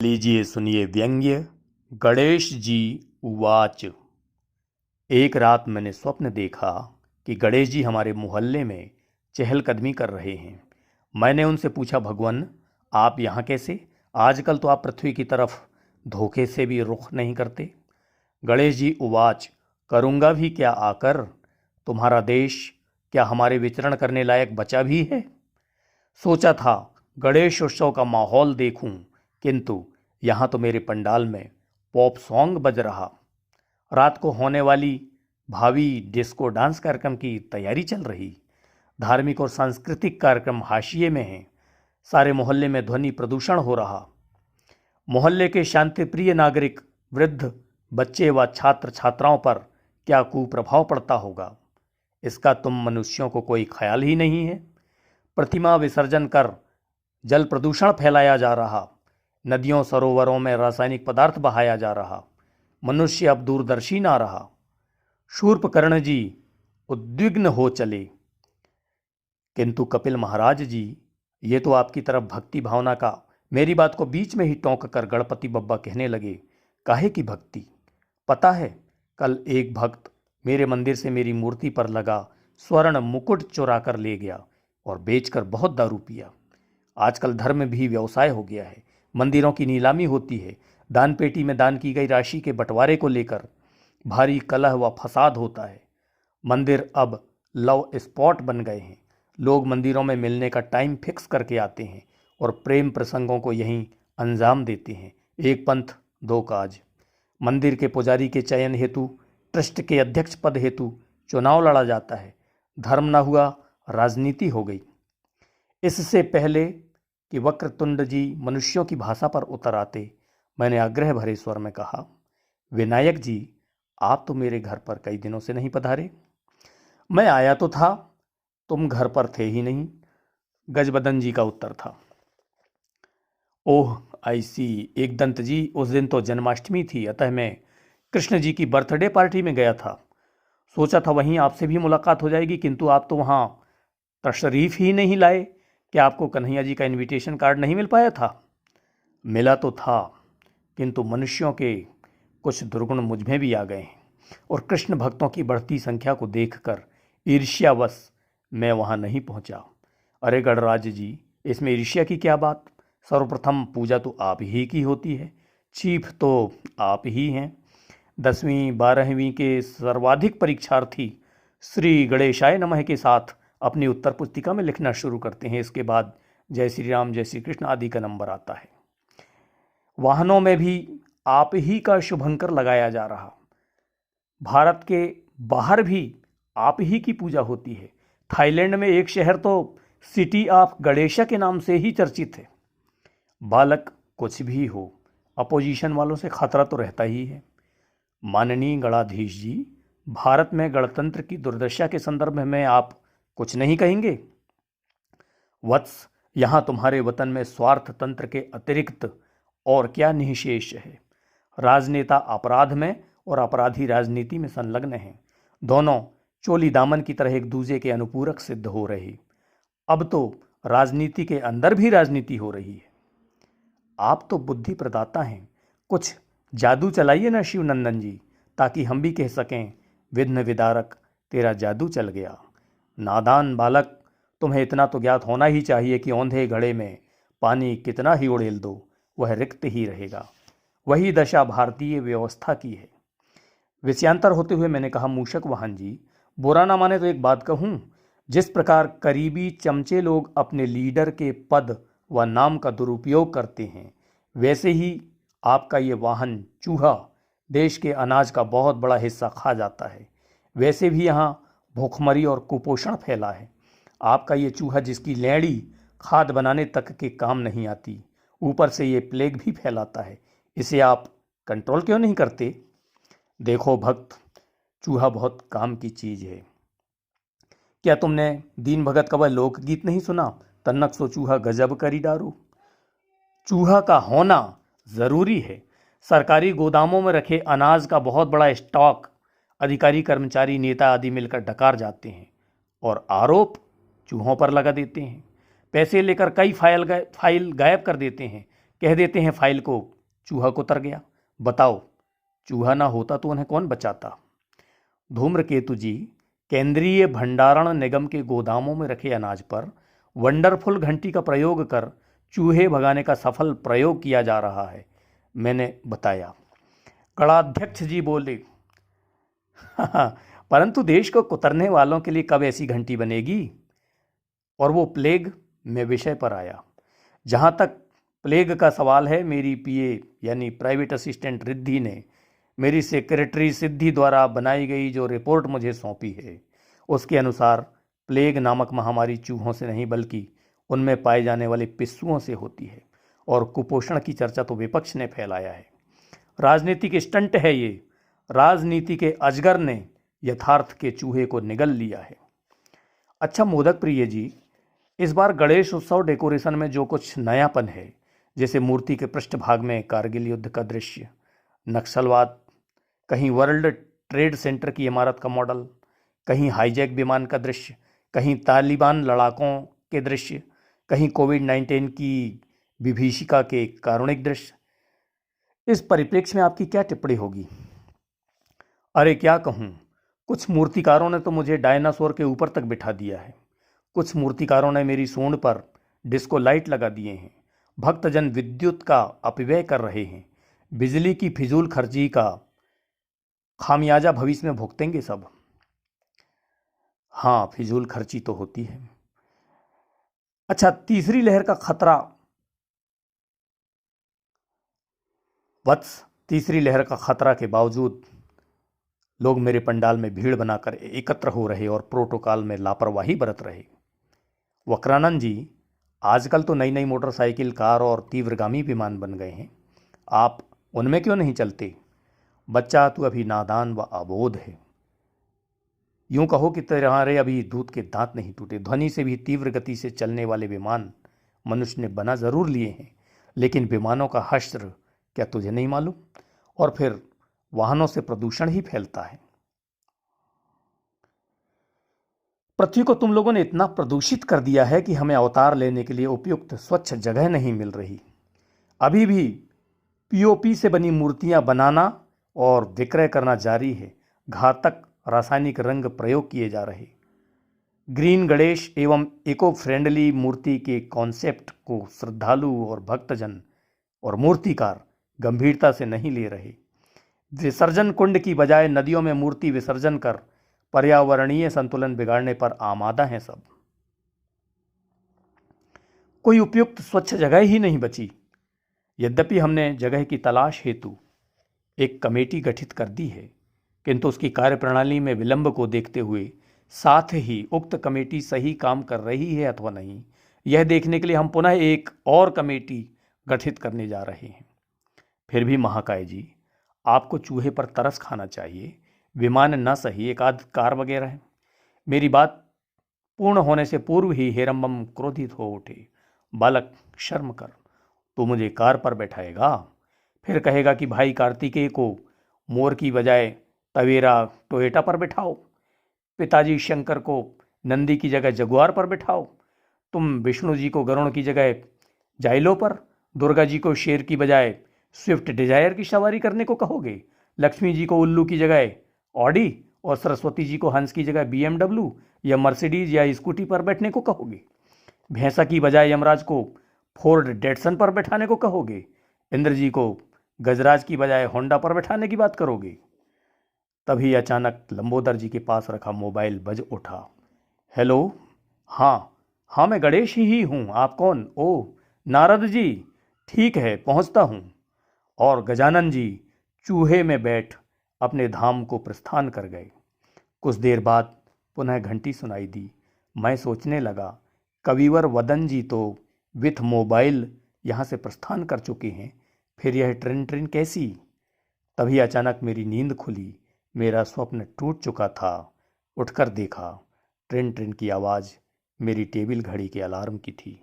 लीजिए सुनिए व्यंग्य। गणेश जी उवाच। एक रात मैंने स्वप्न देखा कि गणेश जी हमारे मोहल्ले में चहलकदमी कर रहे हैं। मैंने उनसे पूछा, भगवान आप यहाँ कैसे? आजकल तो आप पृथ्वी की तरफ धोखे से भी रुख नहीं करते। गणेश जी उवाच। करूँगा भी क्या आकर? तुम्हारा देश क्या हमारे विचरण करने लायक बचा भी है? सोचा था गणेश उत्सव का माहौल देखूं, किंतु यहाँ तो मेरे पंडाल में पॉप सॉन्ग बज रहा। रात को होने वाली भावी डिस्को डांस कार्यक्रम की तैयारी चल रही। धार्मिक और सांस्कृतिक कार्यक्रम हाशिए में हैं। सारे मोहल्ले में ध्वनि प्रदूषण हो रहा। मोहल्ले के शांतिप्रिय नागरिक, वृद्ध, बच्चे व छात्र छात्राओं पर क्या कुप्रभाव पड़ता होगा, इसका तुम मनुष्यों को कोई ख्याल ही नहीं है। प्रतिमा विसर्जन कर जल प्रदूषण फैलाया जा रहा। नदियों सरोवरों में रासायनिक पदार्थ बहाया जा रहा। मनुष्य अब दूरदर्शी ना रहा। शूर्पकर्ण जी उद्विग्न हो चले। किंतु कपिल महाराज जी, ये तो आपकी तरफ भक्ति भावना का। मेरी बात को बीच में ही टोंक कर गणपति बब्बा कहने लगे, काहे की भक्ति? पता है, कल एक भक्त मेरे मंदिर से मेरी मूर्ति पर लगा स्वर्ण मुकुट चुरा कर ले गया और बेचकर बहुत दारू पिया। आजकल धर्म भी व्यवसाय हो गया है। मंदिरों की नीलामी होती है। दान पेटी में दान की गई राशि के बंटवारे को लेकर भारी कलह व फसाद होता है। मंदिर अब लव स्पॉट बन गए हैं। लोग मंदिरों में मिलने का टाइम फिक्स करके आते हैं और प्रेम प्रसंगों को यहीं अंजाम देते हैं। एक पंथ दो काज। मंदिर के पुजारी के चयन हेतु, ट्रस्ट के अध्यक्ष पद हेतु चुनाव लड़ा जाता है। धर्म न हुआ, राजनीति हो गई। इससे पहले कि वक्रतुंड जी मनुष्यों की भाषा पर उतर आते, मैंने आग्रह भरे स्वर में कहा, विनायक जी आप तो मेरे घर पर कई दिनों से नहीं पधारे। मैं आया तो था, तुम घर पर थे ही नहीं, गजबदन जी का उत्तर था। ओह आई सी, एक दंत जी, उस दिन तो जन्माष्टमी थी, अतः मैं कृष्ण जी की बर्थडे पार्टी में गया था। सोचा था वहीं आपसे भी मुलाकात हो जाएगी, किंतु आप तो वहाँ तशरीफ ही नहीं लाए। क्या आपको कन्हैया जी का इनविटेशन कार्ड नहीं मिल पाया था? मिला तो था, किंतु मनुष्यों के कुछ दुर्गुण मुझ में भी आ गए हैं और कृष्ण भक्तों की बढ़ती संख्या को देखकर ईर्ष्यावश मैं वहाँ नहीं पहुँचा। अरे गणराज जी, इसमें ईर्ष्या की क्या बात? सर्वप्रथम पूजा तो आप ही की होती है। चीफ तो आप ही हैं। 10वीं 12वीं के सर्वाधिक परीक्षार्थी श्री गणेशाय नमः के साथ अपनी उत्तर पुस्तिका में लिखना शुरू करते हैं। इसके बाद जय श्री राम, जय श्री कृष्ण आदि का नंबर आता है। वाहनों में भी आप ही का शुभंकर लगाया जा रहा। भारत के बाहर भी आप ही की पूजा होती है। थाईलैंड में एक शहर तो सिटी ऑफ गणेशा के नाम से ही चर्चित है। बालक कुछ भी हो, अपोजिशन वालों से खतरा तो रहता ही है। माननीय गणाधीश जी, भारत में गणतंत्र की दुर्दशा के संदर्भ में आप कुछ नहीं कहेंगे? वत्स, यहाँ तुम्हारे वतन में स्वार्थ तंत्र के अतिरिक्त और क्या निःशेष है? राजनेता अपराध में और अपराधी राजनीति में संलग्न हैं। दोनों चोली दामन की तरह एक दूसरे के अनुपूरक सिद्ध हो रहे। अब तो राजनीति के अंदर भी राजनीति हो रही है। आप तो बुद्धि प्रदाता हैं, कुछ जादू चलाइए ना शिवनंदन जी, ताकि हम भी कह सकें, विघ्न विदारक तेरा जादू चल गया। नादान बालक, तुम्हें इतना तो ज्ञात होना ही चाहिए कि औंधे घड़े में पानी कितना ही उड़ेल दो, वह रिक्त ही रहेगा। वही दशा भारतीय व्यवस्था की है। विषयांतर होते हुए मैंने कहा, मूषक वाहन जी, बुरा ना माने तो एक बात कहूँ। जिस प्रकार करीबी चमचे लोग अपने लीडर के पद व नाम का दुरुपयोग करते हैं, वैसे ही आपका ये वाहन चूहा देश के अनाज का बहुत बड़ा हिस्सा खा जाता है। वैसे भी यहाँ भूखमरी और कुपोषण फैला है। आपका ये चूहा, जिसकी लेड़ी खाद बनाने तक के काम नहीं आती, ऊपर से ये प्लेग भी फैलाता है। इसे आप कंट्रोल क्यों नहीं करते? देखो भक्त, चूहा बहुत काम की चीज है। क्या तुमने दीन भगत का वह लोकगीत नहीं सुना, तन्नक सो चूहा गजब करी डारो? चूहा का होना जरूरी है। सरकारी गोदामों में रखे अनाज का बहुत बड़ा स्टॉक अधिकारी, कर्मचारी, नेता आदि मिलकर डकार जाते हैं और आरोप चूहों पर लगा देते हैं। पैसे लेकर कई फाइल गायब कर देते हैं, कह देते हैं फाइल को चूहा कुतर गया। बताओ, चूहा ना होता तो उन्हें कौन बचाता? धूम्रकेतु जी, केंद्रीय भंडारण निगम के गोदामों में रखे अनाज पर वंडरफुल घंटी का प्रयोग कर चूहे भगाने का सफल प्रयोग किया जा रहा है, मैंने बताया। कड़ाध्यक्ष जी बोले, परंतु देश को कुतरने वालों के लिए कब ऐसी घंटी बनेगी? और वो प्लेग में विषय पर आया। जहां तक प्लेग का सवाल है, मेरी पीए यानी प्राइवेट असिस्टेंट रिद्धि ने मेरी सेक्रेटरी सिद्धि द्वारा बनाई गई जो रिपोर्ट मुझे सौंपी है, उसके अनुसार प्लेग नामक महामारी चूहों से नहीं बल्कि उनमें पाए जाने वाले पिस्सुओं से होती है। और कुपोषण की चर्चा तो विपक्ष ने फैलाया है। राजनीतिक स्टंट है ये। राजनीति के अजगर ने यथार्थ के चूहे को निगल लिया है। अच्छा मोदक प्रिय जी, इस बार गणेश उत्सव डेकोरेशन में जो कुछ नयापन है, जैसे मूर्ति के पृष्ठभाग में कारगिल युद्ध का दृश्य, नक्सलवाद, कहीं वर्ल्ड ट्रेड सेंटर की इमारत का मॉडल, कहीं हाईजैक विमान का दृश्य, कहीं तालिबान लड़ाकों के दृश्य, कहीं कोविड-19 की विभीषिका के कारुणिक दृश्य, इस परिप्रेक्ष्य में आपकी क्या टिप्पणी होगी? अरे क्या कहूँ, कुछ मूर्तिकारों ने तो मुझे डायनासोर के ऊपर तक बिठा दिया है। कुछ मूर्तिकारों ने मेरी सूंड पर डिस्को लाइट लगा दिए हैं। भक्तजन विद्युत का अपव्यय कर रहे हैं। बिजली की फिजूल खर्ची का खामियाजा भविष्य में भुगतेंगे सब। हाँ, फिजूल खर्ची तो होती है। अच्छा, तीसरी लहर का खतरा वत्स, तीसरी लहर का खतरा के बावजूद लोग मेरे पंडाल में भीड़ बनाकर एकत्र हो रहे और प्रोटोकॉल में लापरवाही बरत रहे। वक्रानंद जी, आजकल तो नई नई मोटरसाइकिल, कार और तीव्रगामी विमान बन गए हैं, आप उनमें क्यों नहीं चलते? बच्चा, तू अभी नादान व अबोध है। यूं कहो कि तुम्हारे अभी दूध के दांत नहीं टूटे। ध्वनि से भी तीव्र गति से चलने वाले विमान मनुष्य ने बना जरूर लिए हैं, लेकिन विमानों का हश्र क्या तुझे नहीं मालूम? और फिर वाहनों से प्रदूषण ही फैलता है। पृथ्वी को तुम लोगों ने इतना प्रदूषित कर दिया है कि हमें अवतार लेने के लिए उपयुक्त स्वच्छ जगह नहीं मिल रही। अभी भी पीओपी से बनी मूर्तियां बनाना और विक्रय करना जारी है। घातक रासायनिक रंग प्रयोग किए जा रहे। ग्रीन गणेश एवं इको फ्रेंडली मूर्ति के कॉन्सेप्ट को श्रद्धालु और भक्तजन और मूर्तिकार गंभीरता से नहीं ले रहे। विसर्जन कुंड की बजाय नदियों में मूर्ति विसर्जन कर पर्यावरणीय संतुलन बिगाड़ने पर आमादा हैं सब। कोई उपयुक्त स्वच्छ जगह ही नहीं बची। यद्यपि हमने जगह की तलाश हेतु एक कमेटी गठित कर दी है, किंतु उसकी कार्यप्रणाली में विलंब को देखते हुए साथ ही उक्त कमेटी सही काम कर रही है अथवा नहीं, यह देखने के लिए हम पुनः एक और कमेटी गठित करने जा रहे हैं। फिर भी महाकाय जी, आपको चूहे पर तरस खाना चाहिए। विमान न सही, एक आध कार वगैरह है। मेरी बात पूर्ण होने से पूर्व ही हेरम्बम क्रोधित हो उठे। बालक, शर्म कर, तू मुझे कार पर बैठाएगा, फिर कहेगा कि भाई कार्तिकेय को मोर की बजाय तवेरा टोयोटा पर बैठाओ, पिताजी शंकर को नंदी की जगह जगुआर पर बैठाओ, तुम विष्णु जी को गरुड़ की जगह जाइलो पर, दुर्गा जी को शेर की बजाय स्विफ्ट डिजायर की सवारी करने को कहोगे, लक्ष्मी जी को उल्लू की जगह ऑडी और सरस्वती जी को हंस की जगह BMW या मर्सिडीज या स्कूटी पर बैठने को कहोगे, भैंसा की बजाय यमराज को फोर्ड डेटसन पर बैठाने को कहोगे, इंद्र जी को गजराज की बजाय होंडा पर बैठाने की बात करोगे। तभी अचानक लंबोदर जी के पास रखा मोबाइल बज उठा। हेलो, हाँ, मैं गणेश ही हूँ। आप कौन? ओह, नारद जी, ठीक है, पहुँचता हूँ। और गजानन जी चूहे में बैठ अपने धाम को प्रस्थान कर गए। कुछ देर बाद पुनः घंटी सुनाई दी। मैं सोचने लगा, कविवर वदन जी तो विथ मोबाइल यहाँ से प्रस्थान कर चुके हैं, फिर यह ट्रेन कैसी? तभी अचानक मेरी नींद खुली। मेरा स्वप्न टूट चुका था। उठकर देखा, ट्रेन की आवाज़ मेरी टेबल घड़ी के अलार्म की थी।